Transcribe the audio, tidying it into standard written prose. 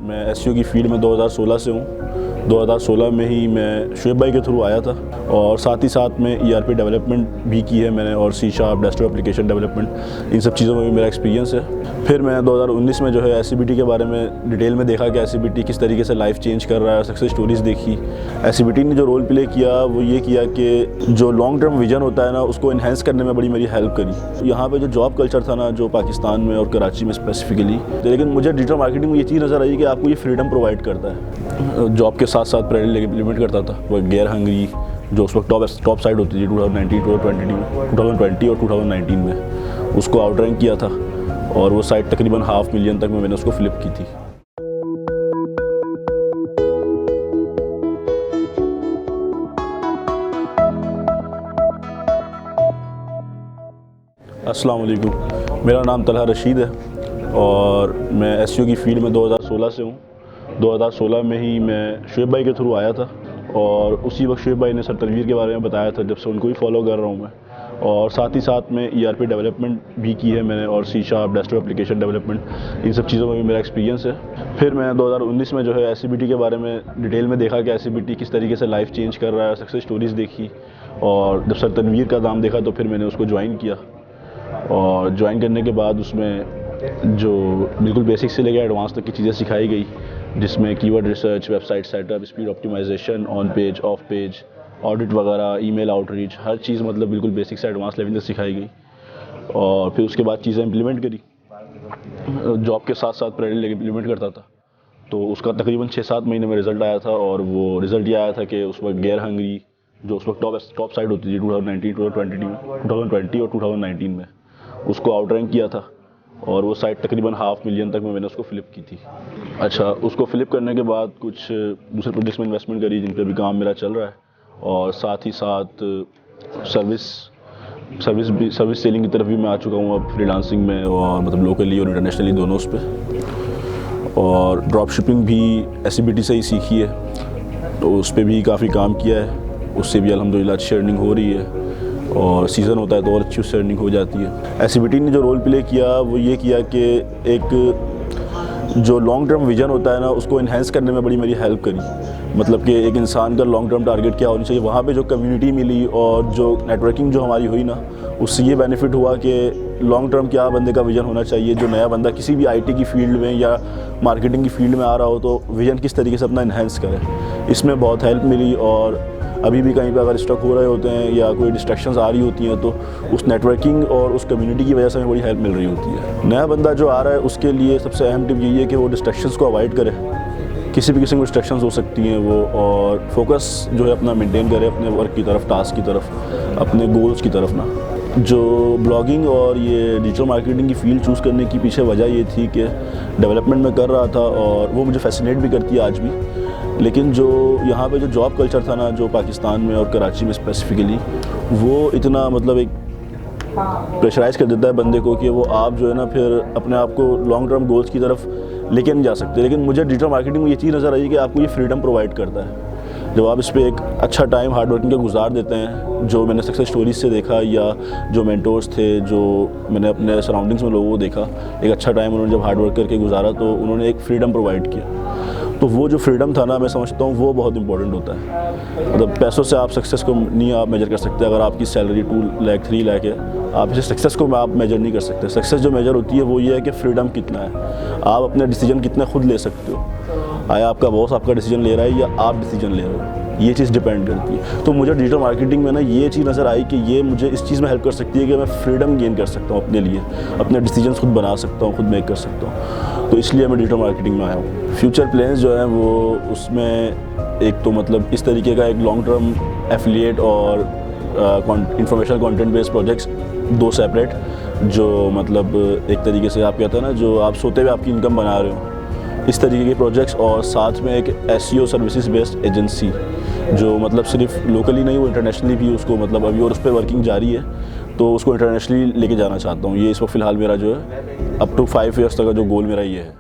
मैं एसईओ की फील्ड में 2016 से हूँ। 2016 में ही मैं शुएब भाई के थ्रू आया था और साथ ही साथ में ईआरपी डेवलपमेंट भी की है मैंने और C sharp desktop application development, इन सब चीज़ों में भी मेरा एक्सपीरियंस है। फिर मैं 2019 में जो है एससीबीटी के बारे में डिटेल में देखा कि एससीबीटी किस तरीके से लाइफ चेंज कर रहा है, सक्सेस स्टोरीज़ देखी। एससीबीटी ने जो रोल प्ले किया वो ये किया कि जो लॉन्ग टर्म विजन होता है ना, उसको इन्हेंस करने में बड़ी मेरी हेल्प करी। यहाँ पे जो जॉब कल्चर था ना, जो पाकिस्तान में और कराची में स्पेसिफिकली, लेकिन मुझे डिजिटल मार्केटिंग में ये चीज़ नज़र आई कि आपको ये फ्रीडम प्रोवाइड करता है। जॉब के साथ साथ पैरेलल इम्प्लीमेंट करता था वो गेयर हंगरी, जो उस वक्त टॉप साइड होती थी 2019 2020 और 2019 में, उसको आउटरैंक किया था और वो साइट तकरीबन 500,000 तक में मैंने उसको फ्लिप की थी। अस्सलाम वालेकुम, मेरा नाम तलहा रशीद है और मैं एसईओ की फील्ड में 2016 से हूँ। 2016 में ही मैं शुएब भाई के थ्रू आया था और उसी वक्त शुएब भाई ने सर तनवीर के बारे में बताया था, जब से उनको ही फॉलो कर रहा हूँ मैं। और साथ ही साथ में ईआरपी डेवलपमेंट भी की है मैंने और C sharp desktop application development, इन सब चीज़ों में भी मेरा एक्सपीरियंस है। फिर मैं 2019 में जो है एससीबीटी के बारे में डिटेल में देखा कि एससीबीटी किस तरीके से लाइफ चेंज कर रहा है, सक्सेस स्टोरीज़ देखी और जब सर तनवीर का नाम देखा तो फिर मैंने उसको ज्वाइन किया। और ज्वाइन करने के बाद उसमें जो बिल्कुल बेसिक से लेकर एडवांस तक की चीज़ें सिखाई गई, जिसमें keyword research, website setup, speed optimisation, on page, off page, audit वगैरह, ईमेल आउटरीच, हर चीज़ मतलब बिल्कुल बेसिक से एडवांस लेवल तक सिखाई गई। और फिर उसके बाद चीज़ें इम्प्लीमेंट करी। जॉब के साथ साथ पैरेलल इम्प्लीमेंट करता था, तो उसका तकरीबन 6-7 महीने में रिज़ल्ट आया था और वो रिज़ल्ट ये आया था कि उस वक्त गेयर हंगरी, जो उस वक्त टॉप साइड होती थी 2019 2020 और 2019 में, उसको आउटरैंक किया था और वो साइट तकरीबन 500,000 तक में मैंने उसको फ्लिप की थी। अच्छा, उसको फ्लिप करने के बाद कुछ दूसरे प्रोजेक्ट्स में इन्वेस्टमेंट करी जिन पे भी काम मेरा चल रहा है और साथ ही साथ सर्विस सेलिंग की तरफ भी मैं आ चुका हूँ अब फ्रीलांसिंग में, और मतलब लोकली और इंटरनेशनली दोनों उस पर। और ड्रॉप शिपिंग भी एससीबीटी से ही सीखी है, तो उस पर भी काफ़ी काम किया है, उससे भी अल्हम्दुलिल्लाह अच्छी अर्निंग हो रही है और सीज़न होता है तो और अच्छी उससे अर्निंग हो जाती है। एससीबीटी ने जो रोल प्ले किया वो ये किया कि एक जो लॉन्ग टर्म विजन होता है ना, उसको इन्हेंस करने में बड़ी मेरी हेल्प करी। मतलब कि एक इंसान का लॉन्ग टर्म टारगेट क्या होनी चाहिए, वहाँ पे जो कम्युनिटी मिली और जो नेटवर्किंग जो हमारी हुई ना, उससे ये बेनिफिट हुआ कि लॉन्ग टर्म क्या बंदे का विजन होना चाहिए। जो नया बंदा किसी भी आईटी की फील्ड में या मार्केटिंग की फील्ड में आ रहा हो तो विजन किस तरीके से अपना इन्हेंस करे, इसमें बहुत हेल्प मिली। और अभी भी कहीं पे अगर स्टक हो रहे होते हैं या कोई डिस्ट्रैक्शंस आ रही होती हैं तो उस नेटवर्किंग और उस कम्युनिटी की वजह से हमें बड़ी हेल्प मिल रही होती है। नया बंदा जो आ रहा है उसके लिए सबसे अहम टिप यही है कि वो डिस्ट्रैक्शंस को अवॉइड करे। किसी भी किस्म की डिस्ट्रैक्शंस हो सकती हैं वो, और फोकस जो है अपना मेंटेन करे अपने वर्क की तरफ, टास्क की तरफ, अपने गोल्स की तरफ ना। जो ब्लॉगिंग और ये डिजिटल मार्केटिंग की फील्ड चूज़ करने की पीछे वजह ये थी कि डेवलपमेंट में कर रहा था और वो मुझे फैसिनेट भी करती है आज भी। लेकिन जो यहाँ पे जो जॉब कल्चर था ना, जो पाकिस्तान में और कराची में स्पेसिफिकली, वो इतना मतलब एक प्रेशराइज़ कर देता है बंदे को कि वो आप जो है ना फिर अपने आप को लॉन्ग टर्म गोल्स की तरफ लेके नहीं जा सकते। लेकिन मुझे डिजिटल मार्केटिंग में ये चीज़ नज़र आई कि आपको ये फ्रीडम प्रोवाइड करता है। जब आप इस पर एक अच्छा टाइम हार्ड वर्किंग का गुजार देते हैं, जो मैंने सक्सेस स्टोरीज से देखा या जो मेंटोर्स थे, जो मैंने अपने सराउंडिंग्स में लोगों को देखा, एक अच्छा टाइम उन्होंने जब हार्ड वर्क करके गुजारा तो उन्होंने एक फ्रीडम प्रोवाइड किया। तो वो जो फ्रीडम था ना, मैं समझता हूँ वो बहुत इंपॉर्टेंट होता है। मतलब पैसों से आप सक्सेस को नहीं आप मेजर कर सकते। अगर आपकी सैलरी 2 लाख 3 लाख है, आप इसे सक्सेस को आप मेजर नहीं कर सकते। सक्सेस जो मेजर होती है वो ये है कि फ्रीडम कितना है, आप अपने डिसीजन कितना खुद ले सकते हो। आया आपका बॉस आपका डिसीजन ले रहा है या आप डिसीजन ले रहे हो, ये चीज़ डिपेंड करती है। तो मुझे डिजिटल मार्केटिंग में ना ये चीज़ नज़र आई कि ये मुझे इस चीज़ में हेल्प कर सकती है कि मैं फ्रीडम गेन कर सकता हूँ अपने लिए, अपने डिसीजन खुद बना सकता हूँ, खुद मेक कर सकता हूँ। तो इसलिए मैं डिजिटल मार्केटिंग में आया हूँ। फ्यूचर प्लान्स जो हैं वो उसमें एक तो मतलब इस तरीके का एक लॉन्ग टर्म एफिलिएट और informational content based projects, 2 separate, जो मतलब एक तरीके से आप कहते हैं ना, जो आप सोते हुए आपकी इनकम बना रहे हो, इस तरीके के प्रोजेक्ट्स। और साथ में एक एसईओ सर्विसेज बेस्ड एजेंसी, जो मतलब सिर्फ लोकली नहीं, वो इंटरनेशनली भी उसको मतलब अभी और उस पर वर्किंग जारी है, तो उसको इंटरनेशनली लेके जाना चाहता हूँ। ये इस वक्त फ़िलहाल मेरा जो है अप टू 5 ईयर्स तक का जो गोल मेरा ये है।